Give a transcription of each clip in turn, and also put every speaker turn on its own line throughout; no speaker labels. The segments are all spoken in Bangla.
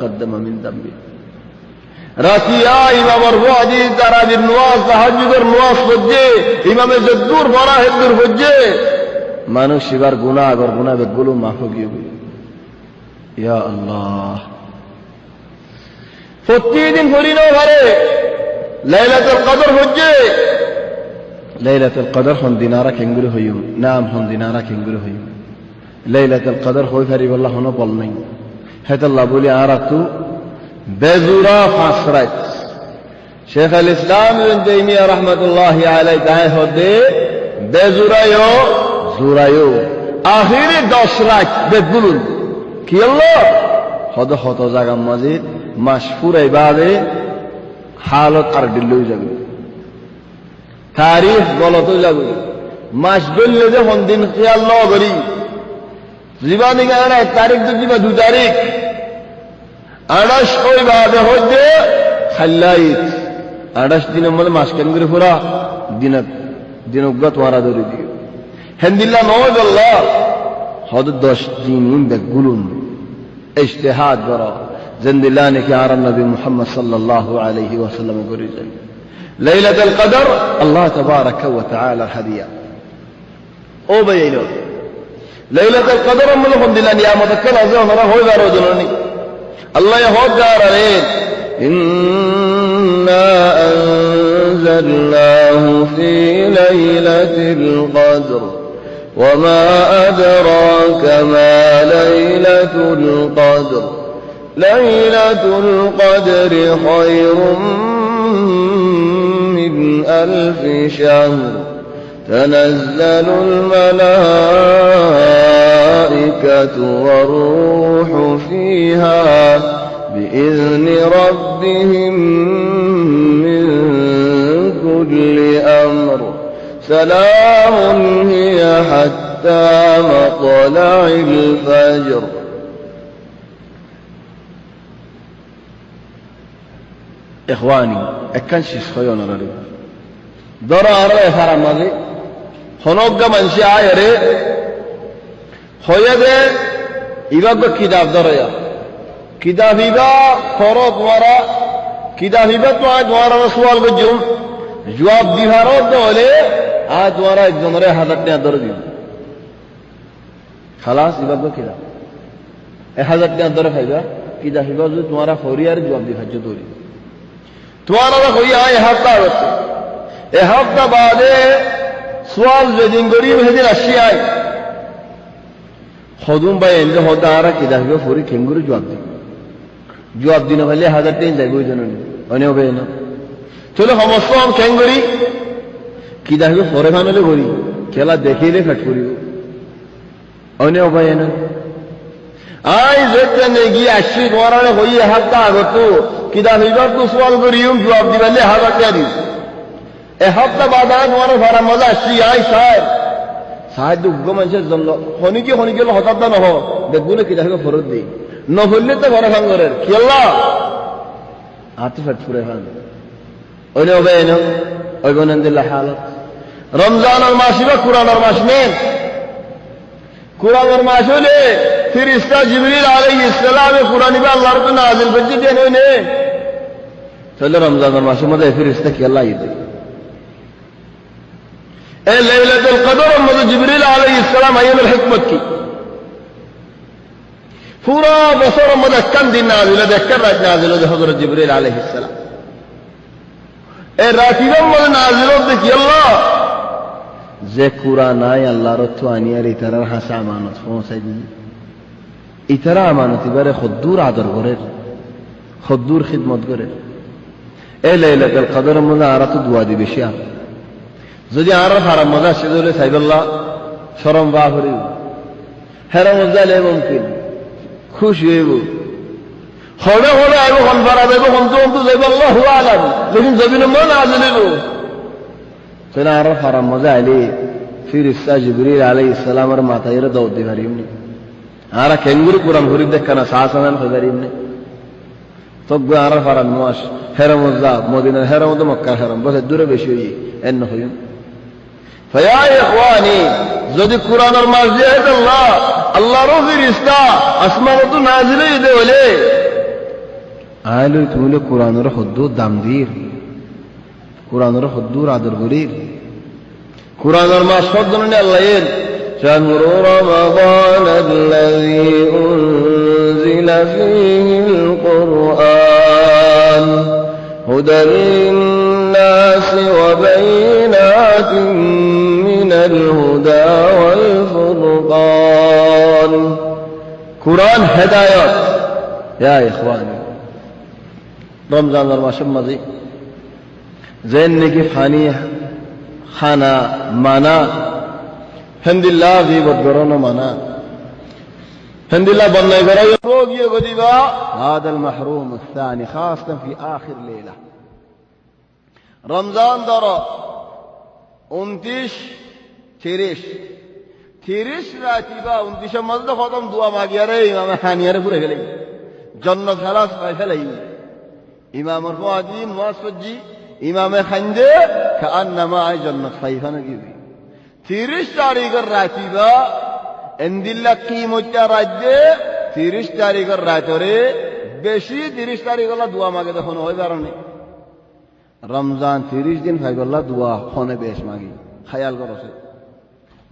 تقدم من ذنبه রাতিয়া ইমামের ওয়াজি তারাবির নামাজ তাহাজ্জুদের নামাজ পড়ে ইমামে যদ্দুর বড় হেদ্দুর পড়ে মানুষ এবার গুনাহ বেগুলো মাফ হয়ে গেল ইয়া আল্লাহ প্রতিদিন পড়িনো ঘরে লাইলাতুল কদর হচ্ছে লাইলাতুল কদর হন দিনারা কেঙ্গুরে হইও নাম হন দিনারা কেঙ্গুরে হইও লাইলাতুল কদর হই ফারি বল্লাহ হন বল নাই হেতাল্লাহ বলি আরাতু বেজুরা ফাসরাত শেখ আল ইসলাম ইবনে তাইমিয়া রাহমাতুল্লাহি আলাইহি তাই হদে বেজুরায়ো জুরায়ো আখিরি 10 রাত বেগুলুন কি আল্লাহ হদ জায়গা মসজিদ মাশফুর ইবাদে হালত আর দিল্লি যাবে তারিখ গলত যাবে মাস বললে যে কোন দিন খেয়াল ন করি জীবানি গানা 1 তারিখ তো দিবা 2 তারিখ আড়াশ ওই বাদে হচ্ছে খাল্লাইত আড়াশ দিনের মধ্যে মাস কেন করে পুরা দিনগত ওয়ারা ধরে দিও হেন্দিল্লা নওয়াজ আল্লাহ হদ 10 দিন বেগুলুন ইজতিহাদ করা জিন্দিল্লাহ কে আর নবী মুহাম্মদ সাল্লাল্লাহু আলাইহি ওয়াসাল্লাম করেছেন লাইলাতুল কদর আল্লাহ তাবারাকা ওয়া তাআলা হাদিয়া ও বাইলো লাইলাতুল কদর আমল দিলা নিয়ামত কেন আছে ওনারা হই বারো জননি আল্লাহ হদার আলেন ইন্না আনজালনাহু ফি লাইলাতিল কদর وما أدراك ما ليلة القدر ليلة القدر خير من 1000 شهر تنزل الملائكة والروح فيها بإذن ربهم من كل أمر سلام هي حتى مطلع الفجر إخواني أكن شيء خيون رأي دورا أرى فرا ماذي هنوك من شيء عيري خويا ده إيبا كتاب دورا كتاب إيبا خروط ورا كتاب إيبا دوارا رسوال بجوم جواب ديهارات دولي دوارا ایک زمرے حضرت نے اندر دیو خلاص إيبا كتاب حضرت نے اندر خیبا كتاب إيبا جو تمہارا فوری آرے جواب دی حجت دوری تمہارا خوی آئے ہفتہ رکھتے اے ہفتہ بعدے سوال زدین گریم ہدین اشی آئے خودون بائی اندر ہوتا آرہ کی دہیو فوری کھنگوری جواب دینا بھلے حضرت نے جائگوی جنونی انہیں ہو بینا چلو ہم اسلام کھنگوری کی دہیو فوری کھانے لے گوری کھیلا دیکھے لے کھٹ پوری ہو انہیں ہو بینا آئی زدن نگی اشی دوارا نے خوئی ہفتہ آگتو কিতাব ইবার তো সওয়াল করিম জবাব দিবেলে হাজার টাকা এ হপ্তা বাদান ওরে ফারা মজা আসি আই সাহেব দুগ্গ মানুষের জন্য হনিকে হঠাৎ না নহ দেখুন কিতাবে ফরত দেই ন হইলে তো বড় ভাঙ্গরের কি আল্লাহ আতে ফট পুরে খান ওনে হবে না ওই বনন্দিল্লাহ হালত রমজানের মাস বা কুরআনের মাস নেন কুরআনের মাস হলে ফেরেশতা জিবরিল আলাইহিস সালাম কুরআন ইবা আল্লাহর তো নাযিল করতে দেন হইনে তাহলে রমজানের মাসের মধ্যে ফেরেশতা কি আল্লাহ ইদে এই লাইলাতুল কদরের মধ্যে জিবরিল আলাইহিস সালাম আইনের হিকমত কি পুরো বছরের মধ্যে কোন দিন নাযিল হয় কোন রাত নাযিল হয় হযরত জিবরিল আলাইহিস সালাম এই রাতের মধ্যে নাযিল হয় কি আল্লাহ যে কুরআন আয় আল্লাহর তো আনিয়ার ইতারার হাসা আমানত পৌঁছাই দিই ইতারা আমানত এবারে খুদ্দুর আদর করে খুদ্দুর খিদমত করে এই লাইলাতুল কদরের মধ্যে আর তো দোয়া দিবে বেশি আর যদি আর হারাম মজা সেদলে সাইদুল্লাহ শরম বা করি হেরাম জালে মুমকিন খুশি হইব হলে আইব হন ফারা দেব হন তো যাইব আল্লাহু আলাম লেকিন জমিনে মন আজলিল সেনা আর হারাম মজা আইলে ফেরেশতা জিবরিল আলাইহিস সালামের মাথায় দাও দি হারিমনি আর কেঙ্গুরি কুরআন হরিব দেখানা সাহাসান হজারিমনি তবে আর হারাম মাস হেরাম যা মদিনার হেরাম তো মক্কার হেরাম বলে দূরে বেশি হই এন হইন فيا إخواني যদি কুরআনের মাস দিয়ে আল্লাহর ফেরেশতা আসমানে তো নাজিল হইতে হলে আইল তুলে কোরআনের হদ্দুর দাম দির, কোরআনের হদ্দুর আদর করির। কোরআনের মাস ফজলনে আল্লাহের شهر رمضان الذي أنزل فيه القرآن هدى للناس وبينات من الهدى والفرقان قرآن هدايات يا إخواني رمضان الماشم مزي زين نجي فاني خانا مانا الحمد لله في بدرنا مانا الحمد لله بنا يقرأ يروق يقدبا هذا المحروم الثاني خاصة في آخر ليلة رمضان درا 30 রাতিবা 29 মধ্যে খতম দোয়া মাগিয়ারে ইমাম হানিয়ারে পুরে গেলে জান্নাত খালাস পাই ফেলাই ইমামর মুয়াজ্জিন মুয়াজ্জি ইমামে খানদে কান্নামা আই জান্নাত পাইখানে গিয়ে 30 তারিখের রাতিবা এন্দিল্লা কিমতটা রাজ্যে 30 তারিখের রাতরে বেশি 30 তারিখ হলা দোয়া মাগে তখন হয় কারণে রমজান 30 দিন খাই গল্লা দোয়া ফোনে বেশ মাগি খেয়াল করছে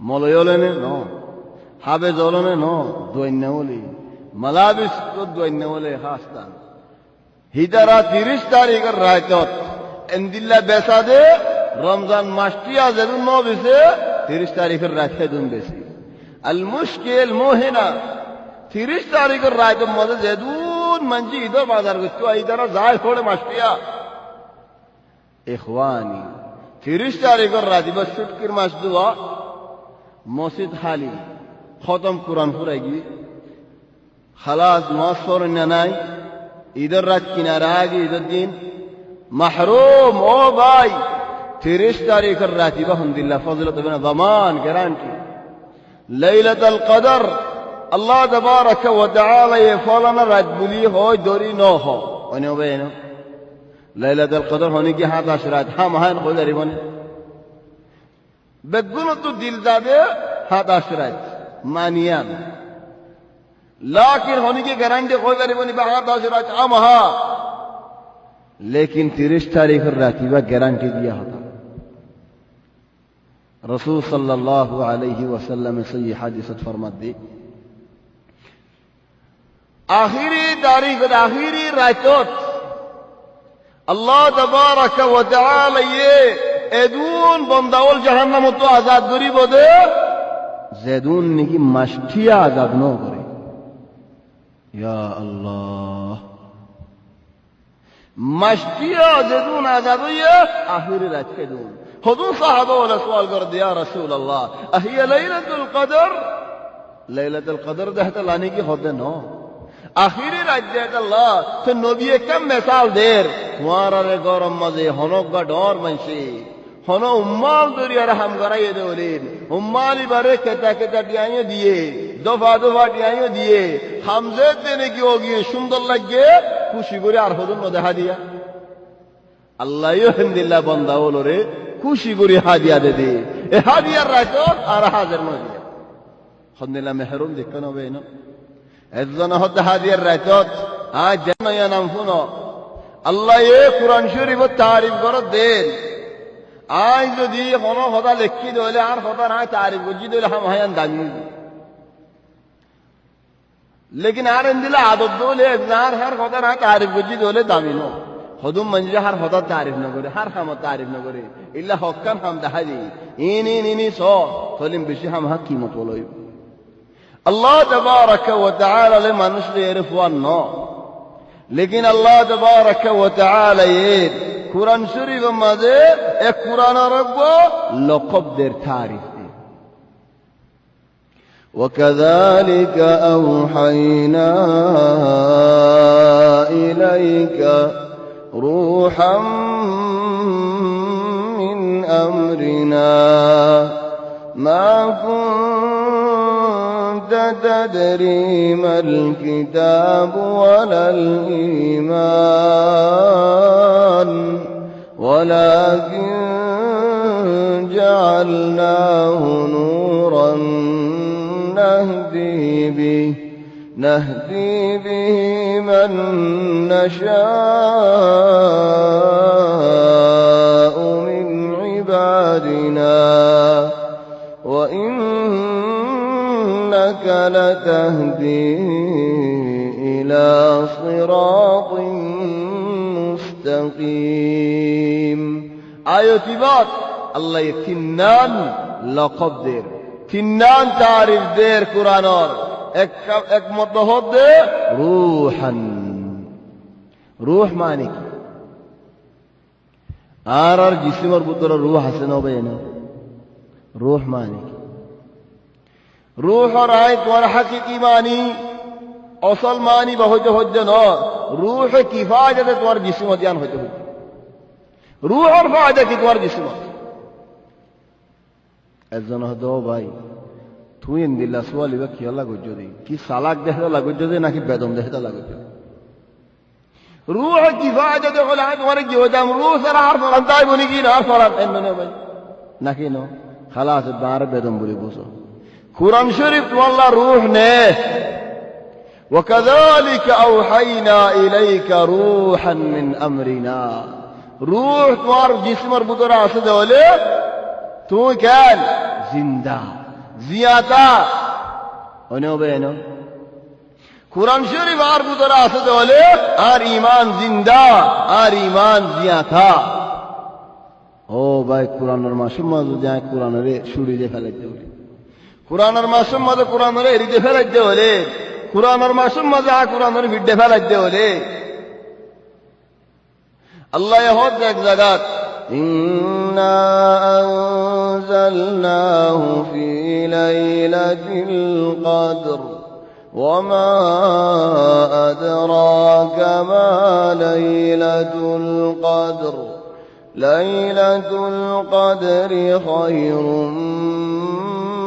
মলয়লেনে ন হাবে জলনে ন দৈন্য বলি মালাবিস দৈন্য বলে খাস্তান হিদারা 30 তারিখের রাতত এন্দিল্লা বেসা দে রমজান মাসটিয়া যেদুন ন বেসে 30 তারিখের রাতে দুন বেশি আল মুশকিল মোহেনা 30 তারিখের রাতের মধ্যে যেদুন মঞ্জি ইদর বাজার করতো ইদারা যায় পড়ে মাসটিয়া ইখওয়ানি 30 তারিখের রাতে বা ছুটকির মাস দুয়া মসজিদ খালি খতম কোরআন ফুরাই গি খালাস মাসর নাই ঈদের রাত কিনারা আগে ঈদের দিন মাহরুম ও ভাই 30 তারিখের রাতে বা আলহামদুলিল্লাহ ফজিলত হবে না জামান গ্যারান্টি লাইলাতুল কদর আল্লাহ তাবারাক ওয়া তাআলা এ ফলানা রাত বলি হয় দরি ন হ অনে হবে না লাইলাতুল কদর হনে কি 27 রাত হাম হান কইদারি বনে বেগুনো তো দিল যাবে 27 রাত মানিয়াম লাকিন হনে কি গ্যারান্টি কইদারি বনে 27 রাত আমহা लेकिन 30 तारीखेर राती बा गारंटी दिया होता रसूल सल्लल्लाहु अलैहि वसल्लम सही हदीसत फरमात दी आखिरी तारीख आखिरी रातत अल्लाह तबारक व तआला ये एदून बंदावल जहन्नम तो आजाद करी बदे जेदून निकी मष्टिया आजाद न करे या अल्लाह मस्तिया जेदून आजाद हुई आखिरी रात के दून खुदू साहबा वाला सवाल कर दिया रसूल अल्लाह अहिया लैलतुल कदर लैलतुल कदर दहता लाने की होते नो आखिरी रात देता अल्लाह तो नबी कम मिसाल देर तुम्हारा रे गौरम मजे हनोक का डोर मंशी हनो उम्माल दुरिया रहम कराइए दोलिन उम्माली बारे कहता डियाइयों दिए दफा डियाइयों दिए हमजे देने की होगी सुंदर लग गए खुशी করে আর হদুন দেখা দিয়া আল্লাহ আলহামদুলিল্লাহ বান্দা ওলরে খুশি করে হাদিয়া দে দে এ হাদিয়ার রাত আর হাজার নয় আলহামদুলিল্লাহ মেহরুম দেখন হবে না এজন হদ হাদিয়ার রাত আজ জানায়া নাম শুনো আল্লাহ এ কুরআন শরীফ তারিফ করে দেন আজ যদি কোনো কথা লিখি দিলে আর কথা না তারিফ বুঝি দিলে হাম হায়ান দামি लेकिन आर इंदिला आदत दोले जार हर होता ना तारीफ गुजी दोले दामिनो खुदुम मंजे हर होता तारीफ न करे हर हम तारीफ न करे इल्ला हक्कन हम दहादी इनी सो सलिम बिशी हम हक कीमत बोलोय अल्लाह तबारक व तआला ले मानुष ले इरफान नो लेकिन अल्लाह तबारक व तआला ये कुरान शरीफ मजे एक कुरान रब्बो लक़ब देर तारीफ وكذلك أوحينا إليك روحا من أمرنا ما كنت تدري ما الكتاب ولا الإيمان ولكن جعلناه نورا نهدي به نهدي به من نشاء من عبادنا وإنك لتهدي إلى صراط مستقيم آياتي بات الله يتنان لقب دير تنان تعرف دير قرآن এক মধ্যে হচ্ছে রূহান রূহ মানে কি আর জিসিমের ভিতরে রূহ আছে না হবে না রূহ মানে কি রূহ রায় তোমার হাকিকি মানি অসল মানি বা হইতে হচ্ছে ন রূহ কি ফায়দা তোমার জিসিম জ্ঞান হইতে হচ্ছে রূহর ফায়দা কি তোমার জিসিম একজন হতো ভাই তুই দিল্লা সোয়ালিবা কি লাগুজ দি কি সালাক দেখতে লাগুজ দি নাকি বেদম দেখতে লাগুজ রূহ কি ফায়দা দেখো না তোমার কি হতাম রূহ সারা আর ফলান তাই বলি কি না ফলান এমন ভাই নাকি নো খালাস বার বেদম বলি বুঝো কুরআন শরীফ আল্লাহ রূহ নে وكذلك اوحينا اليك روحا من امرنا রূহ তোমার জিসমের ভিতরে আছে বলে তুই কেন জিন্দা জিয়াতা অনবেনো কুরআন শরীফ আর ভিতরে আছে বলে আর ঈমান জিন্দা আর ঈমান জিয়াতা ও ভাই কোরআনের মাসুম মাঝে যায় কোরআনের শুড়িয়ে ফেলাইতে বলে কোরআনের মাসুম মাঝে কোরআনের এরিতে ফেলাইতে বলে কোরআনের মাসুম মাঝে কোরআনের ভিড়ে ফেলাইতে বলে আল্লাহ হদ এক জায়গাত إنا أنزلناه في ليلة القدر وما أدراك ما ليلة القدر ليلة القدر خير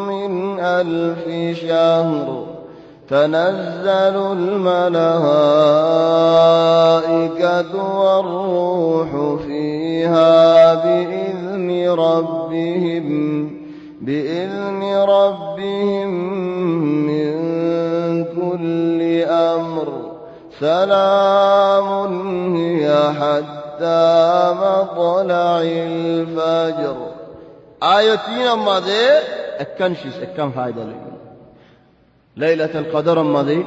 من 1000 شهر تنزل الملائكة والروح فيها بإذن ربهم من كل أمر سلام هي حتى مطلع الفجر آياتين أما ذي أكن فايدة لي ليلة القدر أما ذي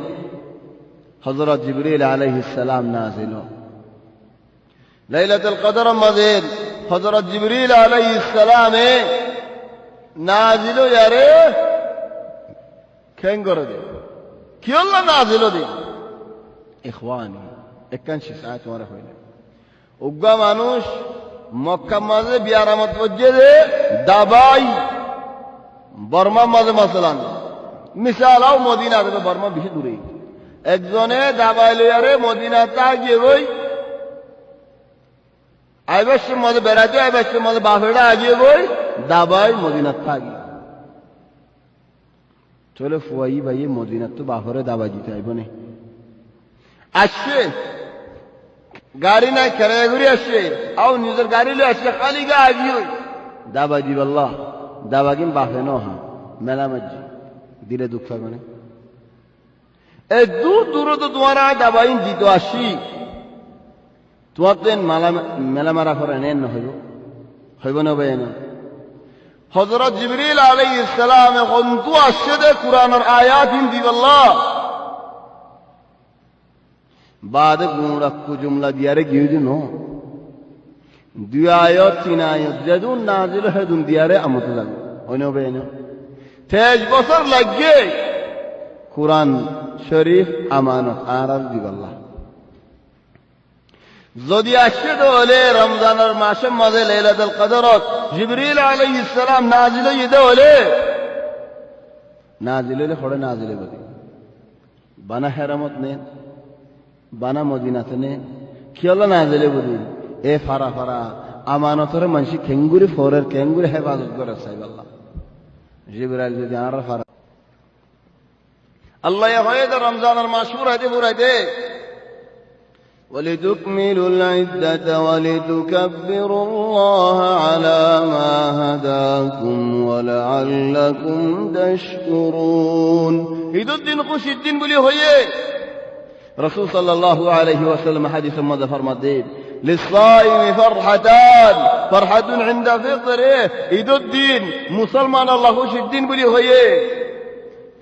حضرت جبريل عليه السلام نازله ليلة القدر أما ذي حضرت جبريل عليه السلام نازله ياري كين قرده كي الله نازله دي إخواني أكن ساعات ورا خويله উগ্গা মানুষ মক্কা মাঝে বিয়ারামত মসজিদে দাবাই বর্মা মাঝে মাসলান মিসালাও মদিনা থেকে বর্মা বেশি দূরে একজনে দাবাই লইয়ারে মদিনা তা গিয়ে গই আইবেশের মধ্যে বেড়াতে আইবেশের মধ্যে বাফেটা আগিয়ে গই দাবাই মদিনা থাকি চলে ফুয়াই ভাই মদিনা তো বাফরে দাবাই দিতে আইব না আসছে গাড়ি নাই খেলা ঘুরে আসছে আও নিজের গাড়ি লয়ে আসছে খালি গা আগিয়ে দাবা দিব আল্লাহ দাবা কিন বাফে ন হা মেলা মজ্জি দিলে দুঃখ পাবে না এই দূর দূর তো তোমার দাবাইন দিত আসি তোমার তো মেলা মারা করে নেন হইব না ভাই না হযরত জিবরিল আলাইহিস সালাম এখন তো আসছে দে কুরআনের আয়াত দিব আল্লাহ بعد گورا کو جملہ دیارے گیو دی نو دو آیات تین آیات جدون نازل ہے دون دیارے امت لگ انہوں بینو تیج بسر لگ گئے قرآن شریف امانت آرز دیو اللہ زودی اشد علی رمضان الماشم مزے لیلت القدرات جبریل علیہ السلام نازل یہ علی نازل لے خڑے نازل بدی بنا حرمت نے বানা মদিনাতে নে কি হলো না জেলে বুঝি এ ফারা ফারা আমানতরে মানুষ খেঙ্গুরি ফরের খেঙ্গুরি হেফাজত করে সাহেব আল্লাহ জিবরাইল যদি আর ফারা আল্লাহ হয়ে দে রমজানের মাস পুরাইতে পুরাইতে ولتكملوا العدة ولتكبروا الله على ما هداكم ولعلكم تشكرون ঈদ উদ্দিন খুশির দিন বলি হয়ে রাসূল সাল্লাল্লাহু আলাইহি ওয়াসাল্লাম হাদিসের মধ্যে ফরমাতে লিসাইমি ফারহাতান ফারহাতুন ইনদা ফিতরে ঈদ উদ্দিন মুসলমান আল্লাহ খুশির দিন বলি হয়ে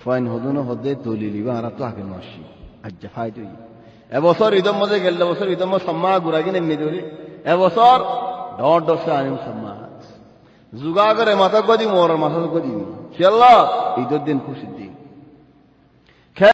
ফাইন হদুন হদে দলিলি বা আর তো আগে মাসি আজ ফায়দা এবছর ঈদের মধ্যে গেল বছর ঈদের মধ্যে সম্মা গুড়াগি নেমে ধরে এবছর ডর ডরসে আনিম সম্মা যুগা করে মাথা গদি মোর মাথা গদি আল্লাহ ঈদের দিন খুশির দিন